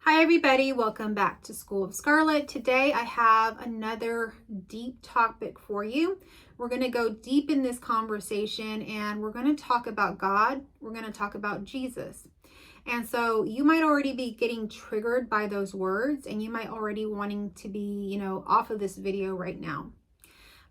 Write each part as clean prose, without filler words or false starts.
Hi everybody, welcome back to School of Scarlet. Today I have another deep topic for you. We're going to go deep in this conversation and we're going to talk about God. We're going to talk about Jesus. And so you might already be getting triggered by those words and you might already wanting to be, off of this video right now.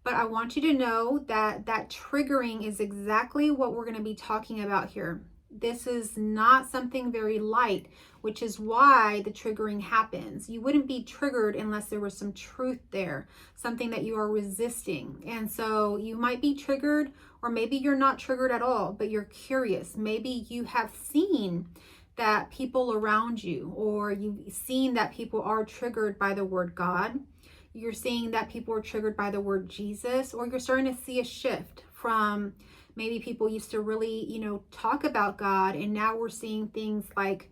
But I want you to know that that triggering is exactly what we're going to be talking about here. This is not something very light, which is why the triggering happens. You wouldn't be triggered unless there was some truth there, something that you are resisting. And so you might be triggered, or maybe you're not triggered at all, but you're curious. Maybe you have seen that people around you, or you've seen that people are triggered by the word God. You're seeing that people are triggered by the word Jesus, or you're starting to see a shift from maybe people used to really, talk about God, and now we're seeing things like,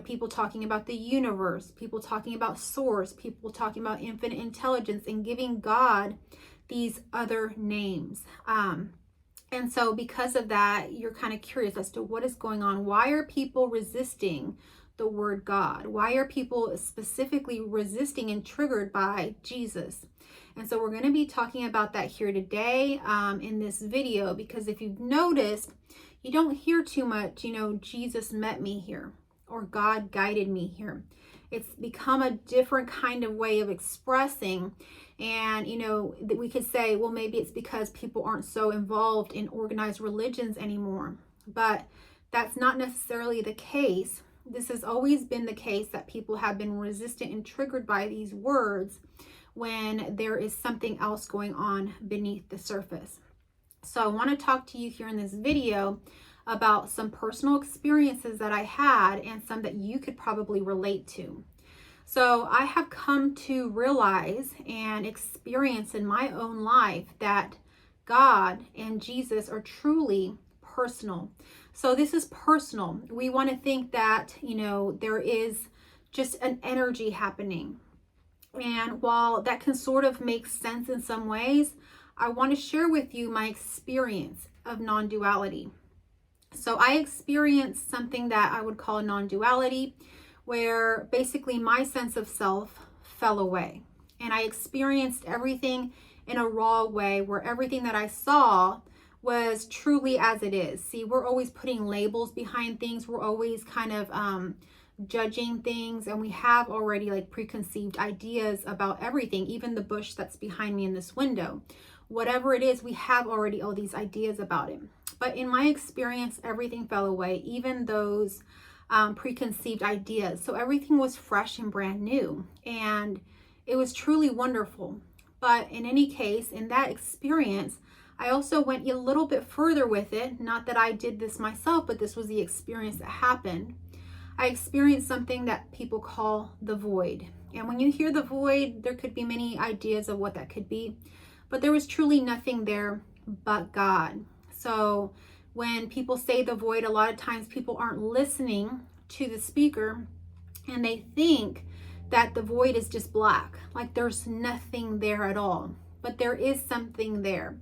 people talking about the universe, people talking about source, people talking about infinite intelligence, and giving God these other names. And so because of that, you're kind of curious as to what is going on. Why are people resisting the word God? Why are people specifically resisting and triggered by Jesus? And so we're going to be talking about that here today in this video, because if you've noticed, you don't hear too much, Jesus met me here or God guided me here. It's become a different kind of way of expressing. And, that we could say, well, maybe it's because people aren't so involved in organized religions anymore. But that's not necessarily the case. This has always been the case, that people have been resistant and triggered by these words when there is something else going on beneath the surface. So I want to talk to you here in this video about some personal experiences that I had and some that you could probably relate to. So I have come to realize and experience in my own life that God and Jesus are truly personal. So this is personal. We want to think that, there is just an energy happening. And while that can sort of make sense in some ways, I want to share with you my experience of non-duality. So I experienced something that I would call a non-duality, where basically my sense of self fell away. And I experienced everything in a raw way, where everything that I saw was truly as it is. See, we're always putting labels behind things. We're always kind of judging things, and we have already like preconceived ideas about everything, even the bush that's behind me in this window. Whatever it is, we have already all these ideas about it. But in my experience, everything fell away, even those preconceived ideas. So everything was fresh and brand new, and it was truly wonderful. But in any case, in that experience, I also went a little bit further with it. Not that I did this myself, but this was the experience that happened. I experienced something that people call the void. And when you hear the void, there could be many ideas of what that could be, but there was truly nothing there but God. So when people say the void, a lot of times people aren't listening to the speaker, and they think that the void is just black, like there's nothing there at all. But there is something there.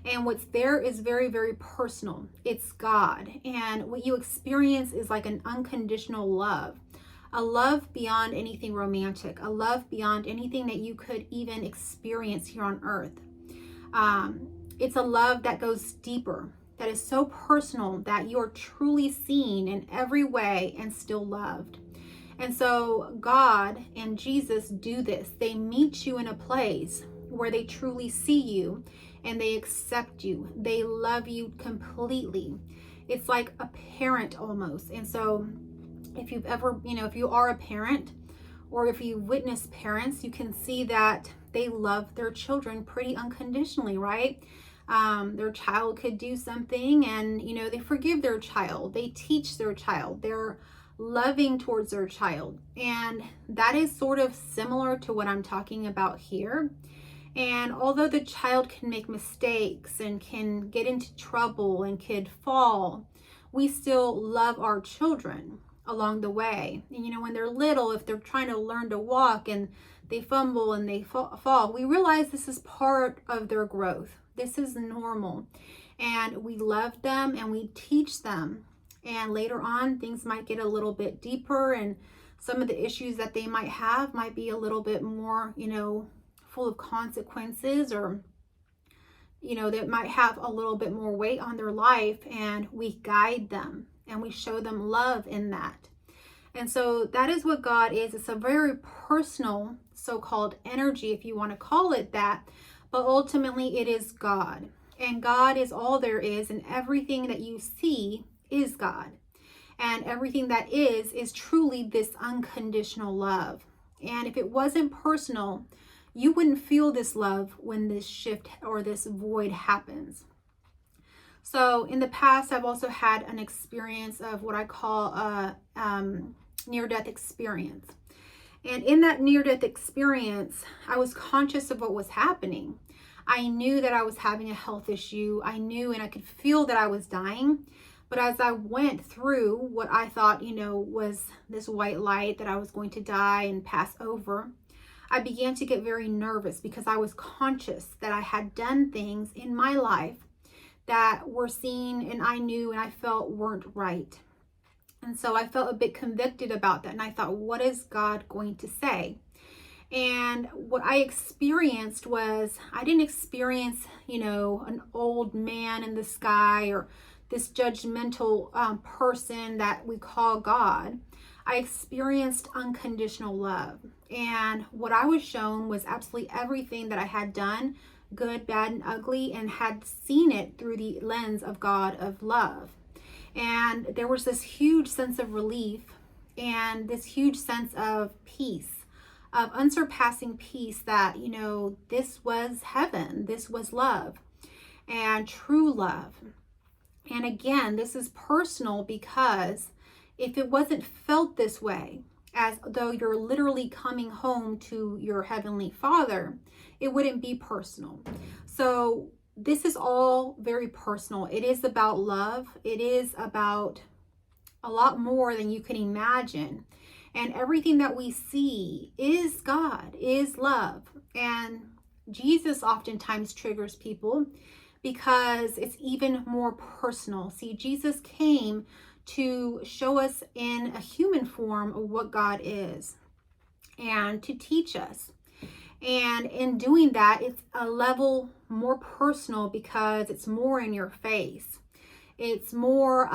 And what's there is very, very personal. It's God. And what you experience is like an unconditional love, a love beyond anything romantic, a love beyond anything that you could even experience here on earth. It's a love that goes deeper, that is so personal that you're truly seen in every way and still loved. And so God and Jesus do this. They meet you in a place where they truly see you and they accept you. They love you completely. It's like a parent almost. And so if you've ever, if you are a parent, or if you witness parents, you can see that they love their children pretty unconditionally, right? Their child could do something and, they forgive their child. They teach their child. They're loving towards their child. And that is sort of similar to what I'm talking about here. And although the child can make mistakes and can get into trouble and could fall, we still love our children along the way. And when they're little, if they're trying to learn to walk and they fumble and they fall, we realize this is part of their growth. This is normal. And we love them and we teach them. And later on, things might get a little bit deeper and Some of the issues that they might have might be a little bit more, full of consequences, or that might have a little bit more weight on their life, and we guide them and we show them love in that. And so that is what God is. It's a very personal so-called energy, if you want to call it that, but ultimately it is God. And God is all there is, and everything that you see is God. And everything that is truly this unconditional love. And if it wasn't personal, you wouldn't feel this love when this shift or this void happens. So in the past, I've also had an experience of what I call a near-death experience. And in that near-death experience, I was conscious of what was happening. I knew that I was having a health issue. I knew and I could feel that I was dying. But as I went through what I thought, was this white light that I was going to die and pass over, I began to get very nervous because I was conscious that I had done things in my life that were seen and I knew and I felt weren't right. And so I felt a bit convicted about that. And I thought, what is God going to say? And what I experienced was, I didn't experience, an old man in the sky or this judgmental person that we call God. I experienced unconditional love. And what I was shown was absolutely everything that I had done, good, bad, and ugly, and had seen it through the lens of God of love. And there was this huge sense of relief and this huge sense of peace, of unsurpassing peace that, this was heaven, this was love and true love. And again, this is personal because if it wasn't felt this way, as though you're literally coming home to your Heavenly Father, it wouldn't be personal. So this is all very personal. It is about love. It is about a lot more than you can imagine. And everything that we see is God, is love. And Jesus oftentimes triggers people because it's even more personal. See, Jesus came to show us in a human form of what God is and to teach us. And in doing that, it's a level more personal because it's more in your face. It's more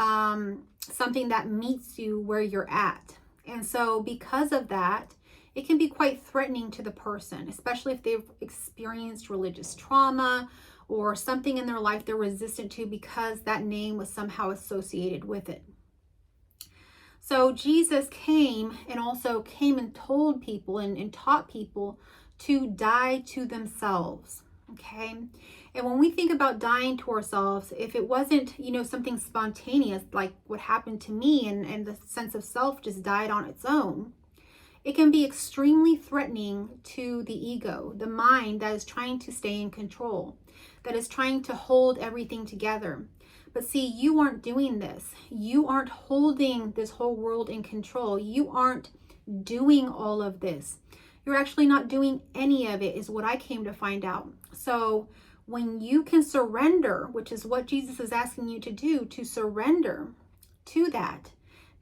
something that meets you where you're at. And so because of that, it can be quite threatening to the person, especially if they've experienced religious trauma or something in their life they're resistant to because that name was somehow associated with it. So Jesus came and told people and taught people to die to themselves, okay? And when we think about dying to ourselves, if it wasn't, something spontaneous like what happened to me and the sense of self just died on its own, it can be extremely threatening to the ego, the mind that is trying to stay in control, that is trying to hold everything together. But see, you aren't doing this. You aren't holding this whole world in control. You aren't doing all of this. You're actually not doing any of it, is what I came to find out. So when you can surrender, which is what Jesus is asking you to do, to surrender to that,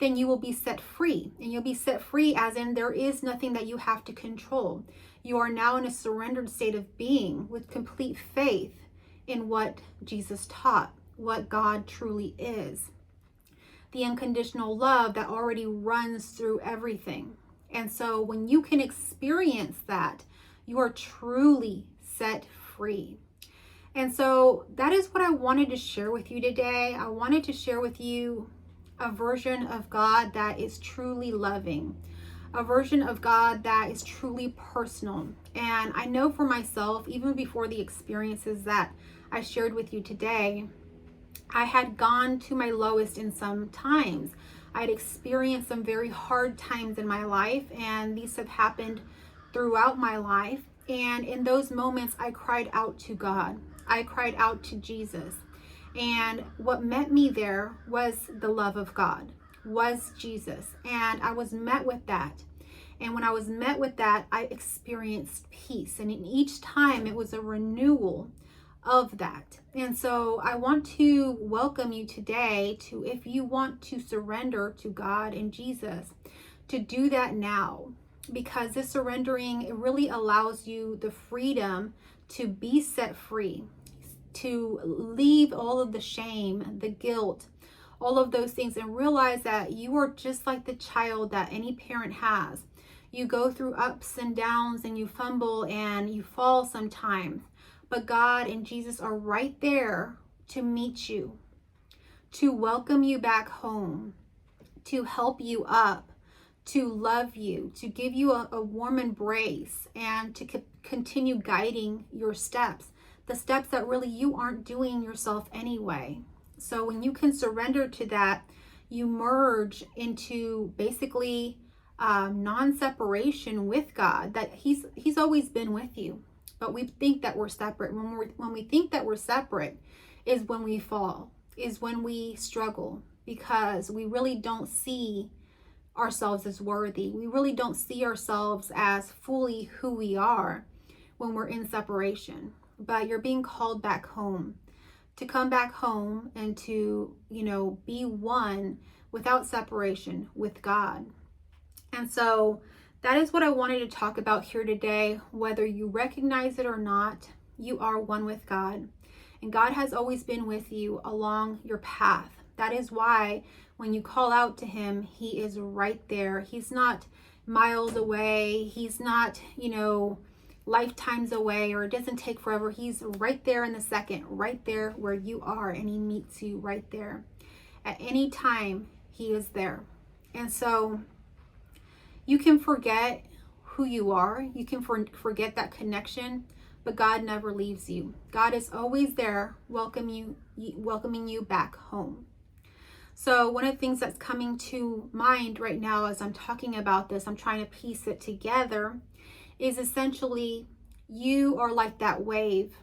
then you will be set free. And you'll be set free as in there is nothing that you have to control. You are now in a surrendered state of being with complete faith in what Jesus taught, what God truly is. The unconditional love that already runs through everything. And so when you can experience that, you are truly set free. And so that is what I wanted to share with you today. I wanted to share with you a version of God that is truly loving, a version of God that is truly personal. And I know for myself, even before the experiences that I shared with you today, I had gone to my lowest in some times. I had experienced some very hard times in my life, and these have happened throughout my life. And in those moments, I cried out to God. I cried out to Jesus. And what met me there was the love of God, was Jesus. And I was met with that. And when I was met with that, I experienced peace. And in each time, it was a renewal of that. And so I want to welcome you today to, if you want to surrender to God and Jesus, to do that now, because this surrendering, it really allows you the freedom to be set free, to leave all of the shame, the guilt, all of those things, and realize that you are just like the child that any parent has. You go through ups and downs and you fumble and you fall sometimes, but God and Jesus are right there to meet you, to welcome you back home, to help you up, to love you, to give you a warm embrace, and to continue guiding your steps, the steps that really you aren't doing yourself anyway. So when you can surrender to that, you merge into basically non-separation with God, that he's always been with you. But we think that we're separate. When we think that we're separate is when we fall, is when we struggle, because we really don't see ourselves as worthy. We really don't see ourselves as fully who we are when we're in separation. But you're being called back home, to come back home and to, be one without separation with God. And so that is what I wanted to talk about here today. Whether you recognize it or not, you are one with God. And God has always been with you along your path. That is why when you call out to him, he is right there. He's not miles away. He's not, lifetimes away, or it doesn't take forever. He's right there in the second, right there where you are, and he meets you right there. At any time, he is there. And so you can forget who you are. You can forget that connection, but God never leaves you. God is always there, welcoming you back home. So one of the things that's coming to mind right now as I'm talking about this, I'm trying to piece it together, is essentially you are like that wave.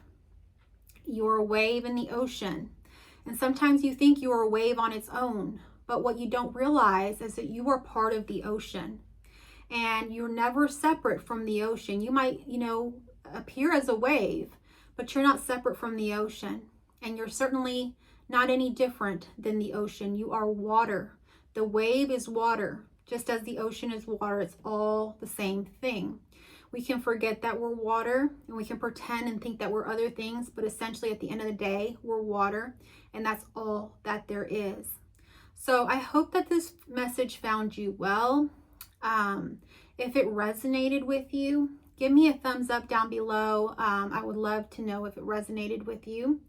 You're a wave in the ocean. And sometimes you think you're a wave on its own, but what you don't realize is that you are part of the ocean. And you're never separate from the ocean. You might, appear as a wave, but you're not separate from the ocean. And you're certainly not any different than the ocean. You are water. The wave is water, just as the ocean is water. It's all the same thing. We can forget that we're water, and we can pretend and think that we're other things, but essentially at the end of the day, we're water, and that's all that there is. So I hope that this message found you well. If it resonated with you, give me a thumbs up down below. I would love to know if it resonated with you.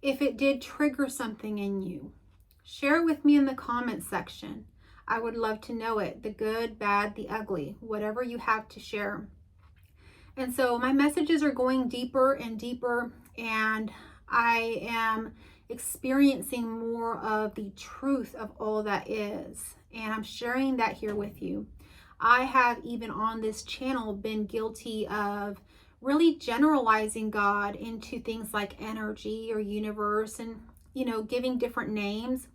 If it did trigger something in you, share it with me in the comments section. I would love to know it. The good, bad, the ugly, whatever you have to share. And so my messages are going deeper and deeper, and I am experiencing more of the truth of all that is. And I'm sharing that here with you. I have, even on this channel, been guilty of really generalizing God into things like energy or universe, and, giving different names.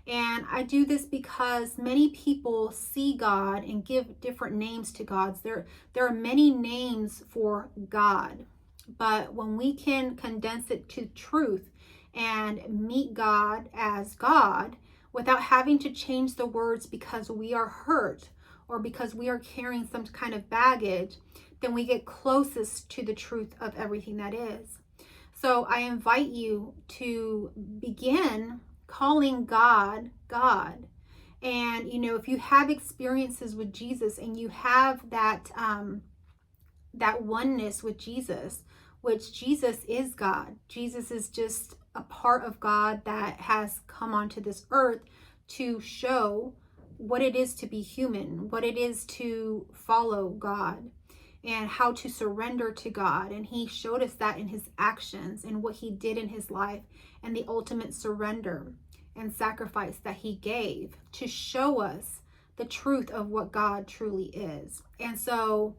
And I do this because many people see God and give different names to gods. There are many names for God, but when we can condense it to truth and meet God as God without having to change the words because we are hurt or because we are carrying some kind of baggage, then we get closest to the truth of everything that is. So I invite you to begin calling God, God. And, if you have experiences with Jesus and you have that oneness with Jesus, which Jesus is God. Jesus is just a part of God that has come onto this earth to show what it is to be human, what it is to follow God, and how to surrender to God. And he showed us that in his actions and what he did in his life, and the ultimate surrender and sacrifice that he gave to show us the truth of what God truly is. And so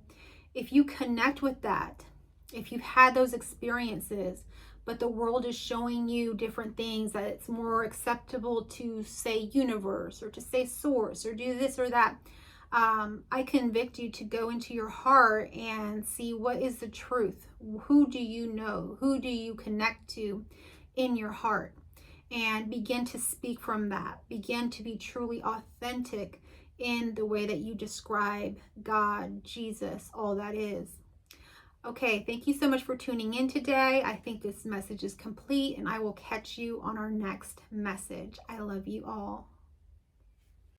if you connect with that, if you've had those experiences, but the world is showing you different things, that it's more acceptable to say universe or to say source or do this or that, I convict you to go into your heart and see what is the truth. Who do you know? Who do you connect to in your heart? And begin to speak from that. Begin to be truly authentic in the way that you describe God, Jesus, all that is. Okay, thank you so much for tuning in today. I think this message is complete, and I will catch you on our next message. I love you all.